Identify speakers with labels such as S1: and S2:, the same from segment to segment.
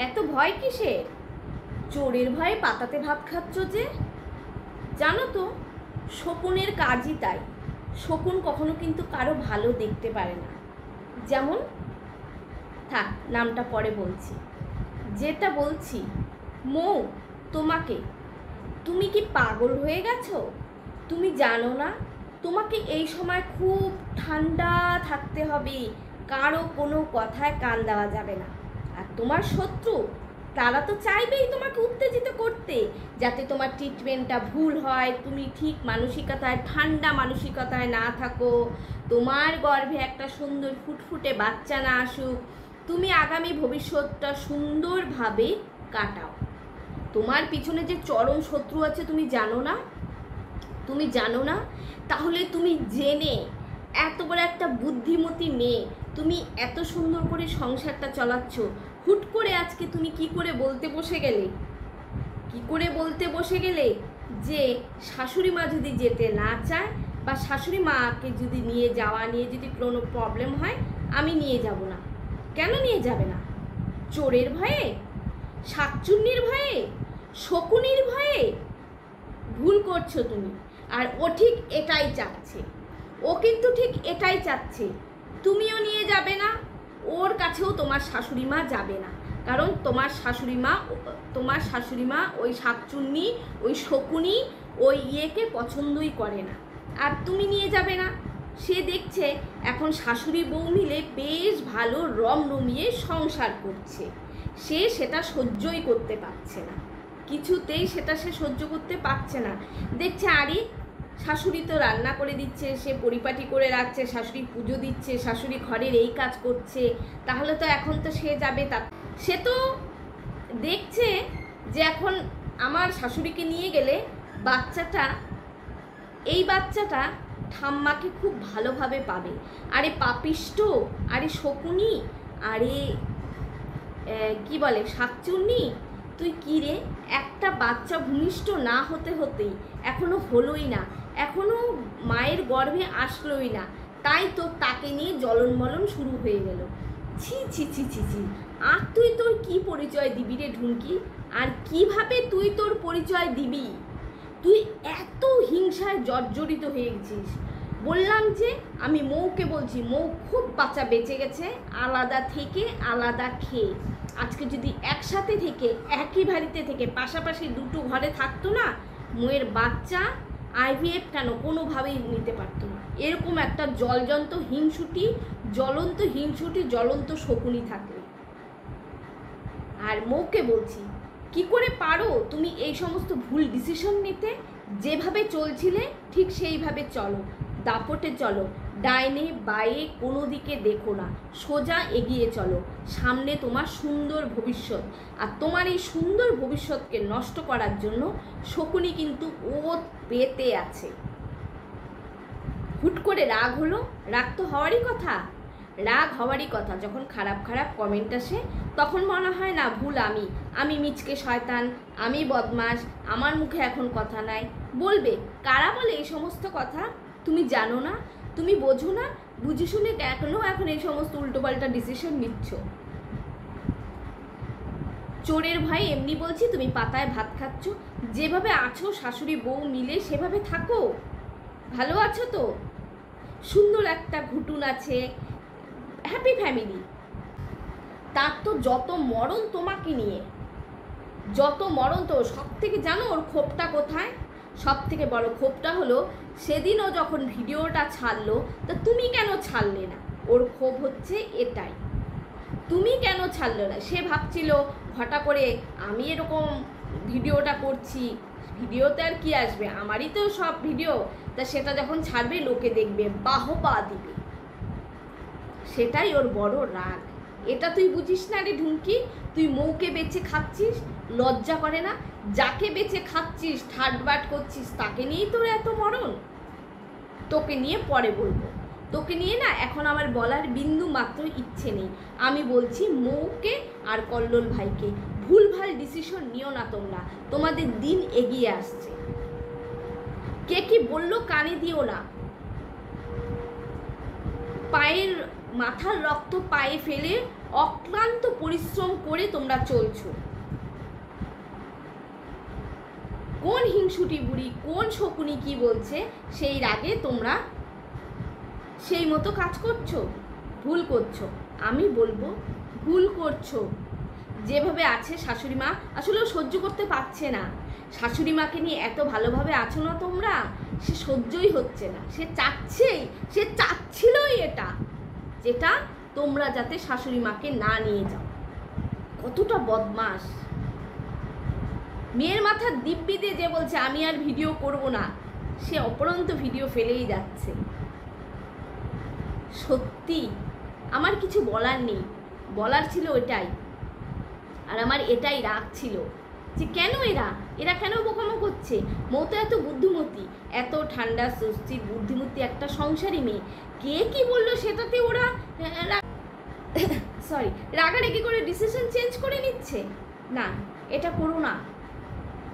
S1: এত ভয় কিসের? চোরের ভয়ে পাতাতে ভাত খাচ্ছ যে? জানো তো, শকুনের কাজই তাই। শকুন কখনো কিন্তু কারো ভালো দেখতে পারে না। যেমন, থাক, নামটা পরে বলছি। যেটা বলছি, মৌ, তোমাকে, তুমি কি পাগল হয়ে গেছো? তুমি জানো না তোমাকে এই সময় খুব ঠান্ডা থাকতে হবে, কারো কোনো কথায় কান দেওয়া যাবে না। আর তোমার শত্রু, তারা তো চাইবেই তোমাকে উত্তেজিত করতে, যাতে তোমার ট্রিটমেন্টটা ভুল হয়, তুমি ঠিক মানসিকতায়, ঠান্ডা মানসিকতায় না থাকো, তোমার গর্ভে একটা সুন্দর ফুটফুটে বাচ্চা না আসুক, তুমি আগামী ভবিষ্যৎটা সুন্দরভাবে কাটাও। তোমার পিছনে যে চরম শত্রু আছে তুমি জানো না? তুমি জানো না? তাহলে তুমি জেনে, এত বড় একটা বুদ্ধিমতী মেয়ে, তুমি এত সুন্দর করে সংসারটা চালাচ্ছ, হুট করে আজকে তুমি কি করে বলতে বসে গেলে? কি করে বলতে বসে গেলে যে শাশুড়ি মা যদি যেতে না চায়, বা শাশুড়ি মাকে যদি নিয়ে যাওয়া নিয়ে যদি কোনো প্রবলেম হয়, আমি নিয়ে যাব না? কেন নিয়ে যাবে না? চোরের ভয়ে? শাকচুন্নির ভয়ে? শকুনির ভয়ে? ভুল করছো তুমি। আর ও ঠিক এটাই চাচ্ছে, ও কিন্তু ঠিক এটাই চাচ্ছে। তুমিও নিয়ে যাবে না, ওর কাছেও তোমার শাশুড়ি মা যাবে না, কারণ তোমার শাশুড়ি মা ওই শাকচুন্নি, ওই শকুনি, ওই ইয়েকে পছন্দই করে না। আর তুমি নিয়ে যাবে না। সে দেখছে এখন শাশুড়ি বউ মিলে বেশ ভালো রমরমিয়ে সংসার করছে, সে সেটা সহ্যই করতে পারছে না, কিছুতেই সেটা সে সহ্য করতে পারছে না। দেখছে আরে শাশুড়ি তো রান্না করে দিচ্ছে, সে পরিপাটি করে রাখছে, শাশুড়ি পুজো দিচ্ছে, শাশুড়ি ঘরের এই কাজ করছে, তাহলে তো এখন তো সে যাবে। তা সে তো দেখছে যে এখন আমার শাশুড়িকে নিয়ে গেলে এই বাচ্চাটা ঠাম্মাকে খুব ভালোভাবে পাবে। আরে পাপিষ্ট, আরে শকুনি, আরে কি বলে শাকচুন্নি, তুই কি রে? একটা বাচ্চা ভূমিষ্ঠ না হতে হতেই, এখনো হলোই না, এখনো মায়ের গর্ভে আসলোই না, তাই তো তাকে নিয়ে জ্বলনমলন শুরু হয়ে গেল। ছি ছি ছি ছি ছি। আর তুই তোর কি পরিচয় দিবি রে ঢুনকি? আর কিভাবে তুই তোর পরিচয় দিবি? তুই এত হিংসায় জর্জরিত হয়ে গেছিস। বললাম যে আমি মৌকে বলছি, মৌ খুব বাচ্চা বেঁচে গেছে, আলাদা থেকে আলাদা খেয়ে। আজকে যদি একসাথে থেকে, একই বাড়িতে থেকে, পাশাপাশি দুটো ঘরে থাকতো না, মৌয়ের বাচ্চা আইভিএফ কেন কোনোভাবেই নিতে পারতো না। এরকম একটা জ্বলন্ত হিংসুটি জ্বলন্ত শকুনি থাকলে। আর মৌকে বলছি, কি করে পারো তুমি এই সমস্ত ভুল ডিসিশন নিতে? যেভাবে চলছিলে ঠিক সেইভাবে চলো, দাপটে চলো, ডাইনে বাঁয়ে কোনো দিকে দেখো না, সোজা এগিয়ে চলো, সামনে তোমার সুন্দর ভবিষ্যৎ। আর তোমার এই সুন্দর ভবিষ্যৎকে নষ্ট করার জন্য শকুনি কিন্তু ওত পেতে আছে। হুট করে রাগ হলো, রাগ তো হওয়ারই কথা। যখন খারাপ খারাপ কমেন্ট আসে তখন মনে হয় না ভুল আমি মিচকে শয়তান, আমি বদমাস, আমার মুখে এখন কথা নাই। বলবে কারা বলে এই সমস্ত কথা? তুমি জানো না, তুমি বোঝো না, বুঝে শুনে কেন এখন এই সমস্ত উল্টোপাল্টা ডিসিশন নিচ্ছ? চোরের ভয়ে এমনি বলছি, তুমি পাতায় ভাত খাচ্ছ। যেভাবে আছো শাশুড়ি বউ মিলে সেভাবে থাকো, ভালো আছো তো? সুন্দর একটা ঘুটুন আছে, হ্যাপি ফ্যামিলি। তার তো যত মরণ তোমাকে নিয়ে, যত মরণ। তো সব থেকে জানো ওর ক্ষোভটা কোথায়? সব থেকে বড় ক্ষোভটা হলো সেদিনও যখন ভিডিওটা ছাড়লো, তা তুমি কেন ছাড়লে না? ওর ক্ষোভ হচ্ছে এটাই, তুমি কেন ছাড়লে না? সে ভাবছিল হঠাৎ করে আমি এরকম ভিডিওটা করছি, ভিডিওতে আর কি আসবে, আমারই তো সব ভিডিও, তা সেটা যখন ছাড়বে লোকে দেখবে, বাহবা দিবে, সেটাই ওর বড় রাগ। এটা তুই বুঝিস না রে ঢুমকি? তুই মৌকে বেচে খাচ্ছিস, লজ্জা করে না? যাকে বেচে খাচ্ছিস, ঠাট বাট করছিস, তাকে নিয়েই তোর এত মরণ। তোকে নিয়ে পরে বলবো, তোকে নিয়ে না এখন আমার বলার বিন্দু মাত্র ইচ্ছে নেই। আমি বলছি মৌকে আর কল্লোল ভাইকে, ভুলভাল ডিসিশন নিও না তোমরা, তোমাদের দিন এগিয়ে আসছে। কে কি বললো কানে দিও না। পায়ের মাথার রক্ত পায়ে ফেলে অক্লান্ত পরিশ্রম করে তোমরা চলছো। কোন হিংসুটি বুড়ি, কোন শকুনি কি বলছে সেই রাগে তোমরা সেই মতো কাজ করছো। ভুল করছো, আমি বলবো ভুল করছো। যেভাবে আছে শাশুড়ি মা, আসলেও সহ্য করতে পারছে না। শাশুড়ি মাকে নিয়ে এত ভালোভাবে আছো না তোমরা, সে সহ্যই হচ্ছে না। সে চাচ্ছিলই এটা, যেটা তোমরা যাতে শাশুড়ি মাকে না নিয়ে যাও। কতটা বদমাস! মেয়ের মাথার দিব্যি দিয়ে যে বলছে আমি আর ভিডিও করব না, সে অপরন্ত ভিডিও ফেলেই যাচ্ছে। সত্যি আমার কিছু বলার নেই, বলার ছিল ওটাই। আর আমার এটাই রাগ ছিল যে কেন এরা কেন বোকামো করছে। মৌ তো এত বুদ্ধিমতী, এত ঠান্ডা সুস্থির বুদ্ধিমতী একটা সংসারী মেয়ে, কে কি বললো সেটাতে ওরা রাগারাগি করে ডিসিশন চেঞ্জ করে নিচ্ছে। না, এটা করো না।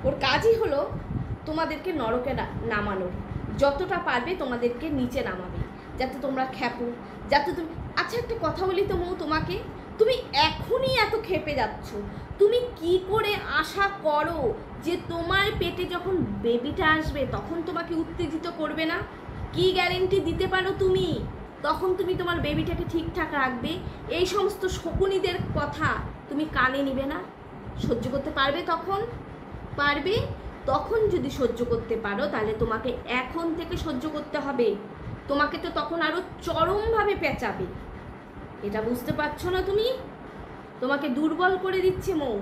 S1: ওর কাজই হলো তোমাদেরকে নরকে নামানোর, যতটা পারবে তোমাদেরকে নিচে নামাবে, যাতে তোমরা খ্যাপো, যাতে তুমি। আচ্ছা একটা কথা বলি তো মৌ, তোমাকে, তুমি এখনই এত খেপে যাচ্ছ, তুমি কি করে আশা করো যে তোমার পেটে যখন বেবিটা আসবে তখন তোমাকে উত্তেজিত করবে না? কি গ্যারেন্টি দিতে পারো তুমি তখন তুমি তোমার বেবিটাকে ঠিকঠাক রাখবে? এই সমস্ত শকুনিদের কথা তুমি কানে নিবে না? সহ্য করতে পারবে তখন? পারবে? তখন যদি সহ্য করতে পারো তাহলে তোমাকে এখন থেকে সহ্য করতে হবে। তোমাকে তো তখন আরো চরমভাবে পেঁচাবে। এটা বুঝতে পারছো না তুমি? তোমাকে দুর্বল করে দিচ্ছে মৌ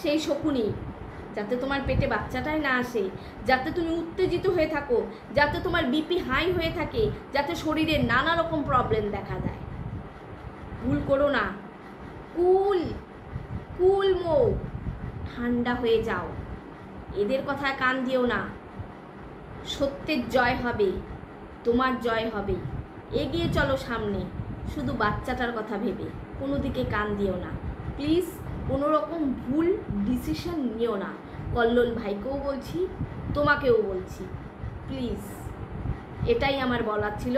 S1: সেই শকুনি, যাতে তোমার পেটে বাচ্চাটাই না আসে, যাতে তুমি উত্তেজিত হয়ে থাকো, যাতে তোমার বিপি হাই হয়ে থাকে, যাতে শরীরে নানা রকম প্রবলেম দেখা দেয়। ভুল করো না। কুল মৌ, ঠান্ডা হয়ে যাও, এদের কথায় কান দিও না। সত্যের জয় হবে, তোমার জয় হবে। এগিয়ে চলো সামনে, শুধু বাচ্চাটার কথা ভেবে কোনো দিকে কান দিও না প্লিজ। কোনো রকম ভুল ডিসিশন নিও না। কল্লোল ভাইকেও বলছি, তোমাকেও বলছি, প্লিজ। এটাই আমার বলার ছিল।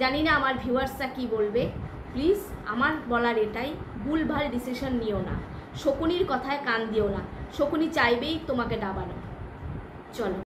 S1: জানি না আমার ভিউয়ার্সরা কী বলবে। প্লিজ আমার বলার এটাই, ভুলভাল ডিসিশন নিও না, শকুনির কথায় কান দিও না। শকুনি চাইবেই তোমাকে ডাবানো। চলো।